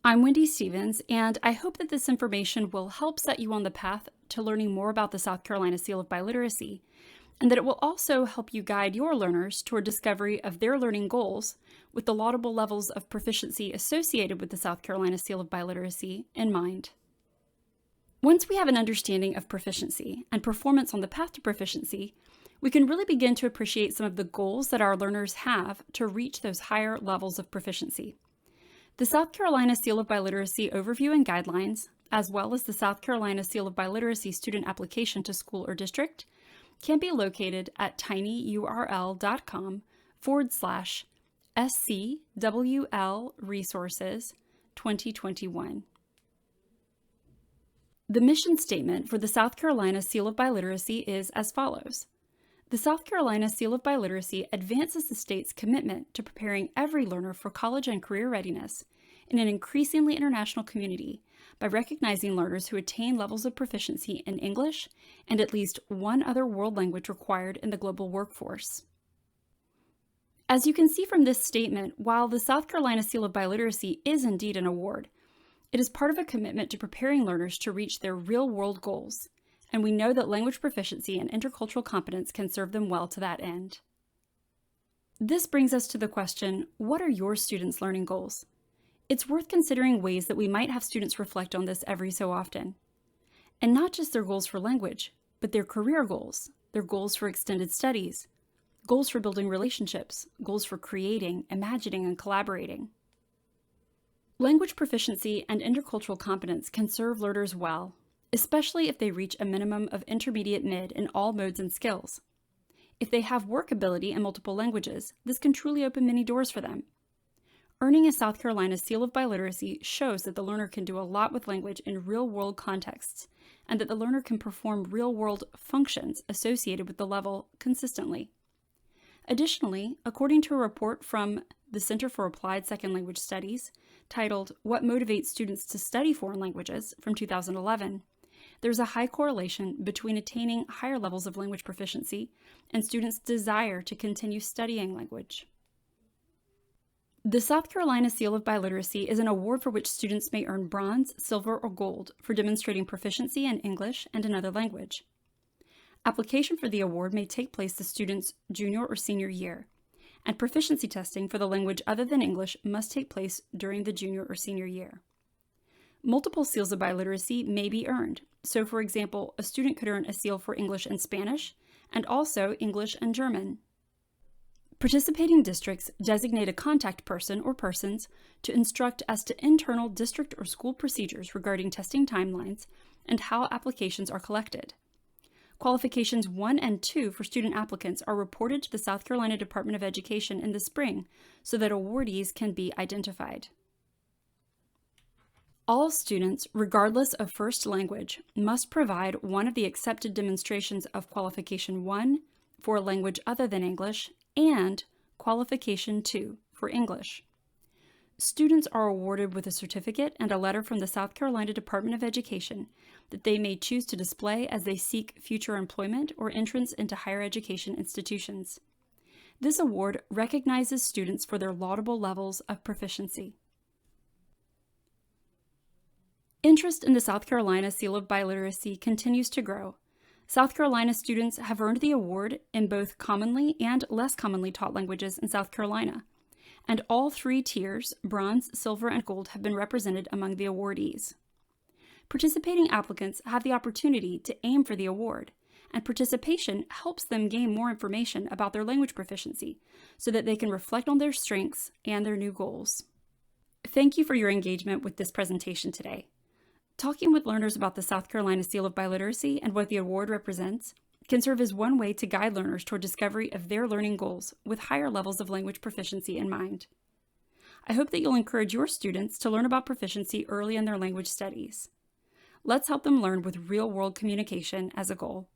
I'm Wendy Stevens, and I hope that this information will help set you on the path to learning more about the South Carolina Seal of Biliteracy, and that it will also help you guide your learners toward discovery of their learning goals with the laudable levels of proficiency associated with the South Carolina Seal of Biliteracy in mind. Once we have an understanding of proficiency and performance on the path to proficiency, we can really begin to appreciate some of the goals that our learners have to reach those higher levels of proficiency. The South Carolina Seal of Biliteracy Overview and Guidelines, as well as the South Carolina Seal of Biliteracy Student Application to School or District, can be located at tinyurl.com/SCWL Resources 2021. The mission statement for the South Carolina Seal of Biliteracy is as follows. The South Carolina Seal of Biliteracy advances the state's commitment to preparing every learner for college and career readiness in an increasingly international community by recognizing learners who attain levels of proficiency in English and at least one other world language required in the global workforce. As you can see from this statement, while the South Carolina Seal of Biliteracy is indeed an award, it is part of a commitment to preparing learners to reach their real-world goals, and we know that language proficiency and intercultural competence can serve them well to that end. This brings us to the question, what are your students' learning goals? It's worth considering ways that we might have students reflect on this every so often. And not just their goals for language, but their career goals, their goals for extended studies, goals for building relationships, goals for creating, imagining, and collaborating. Language proficiency and intercultural competence can serve learners well, especially if they reach a minimum of intermediate mid in all modes and skills. If they have work ability in multiple languages, this can truly open many doors for them. Earning a South Carolina Seal of Biliteracy shows that the learner can do a lot with language in real-world contexts, and that the learner can perform real-world functions associated with the level consistently. Additionally, according to a report from the Center for Applied Second Language Studies, titled What Motivates Students to Study Foreign Languages from 2011, there's a high correlation between attaining higher levels of language proficiency and students' desire to continue studying language. The South Carolina Seal of Biliteracy is an award for which students may earn bronze, silver, or gold for demonstrating proficiency in English and another language. Application for the award may take place the student's junior or senior year, and proficiency testing for the language other than English must take place during the junior or senior year. Multiple seals of biliteracy may be earned. So, for example, a student could earn a seal for English and Spanish, and also English and German. Participating districts designate a contact person or persons to instruct as to internal district or school procedures regarding testing timelines and how applications are collected. Qualifications 1 and 2 for student applicants are reported to the South Carolina Department of Education in the spring so that awardees can be identified. All students, regardless of first language, must provide one of the accepted demonstrations of Qualification 1 for a language other than English and Qualification 2 for English. Students are awarded with a certificate and a letter from the South Carolina Department of Education that they may choose to display as they seek future employment or entrance into higher education institutions. This award recognizes students for their laudable levels of proficiency. Interest in the South Carolina Seal of Biliteracy continues to grow. South Carolina students have earned the award in both commonly and less commonly taught languages in South Carolina, and all three tiers, bronze, silver, and gold, have been represented among the awardees. Participating applicants have the opportunity to aim for the award, and participation helps them gain more information about their language proficiency so that they can reflect on their strengths and their new goals. Thank you for your engagement with this presentation today. Talking with learners about the South Carolina Seal of Biliteracy and what the award represents can serve as one way to guide learners toward discovery of their learning goals with higher levels of language proficiency in mind. I hope that you'll encourage your students to learn about proficiency early in their language studies. Let's help them learn with real-world communication as a goal.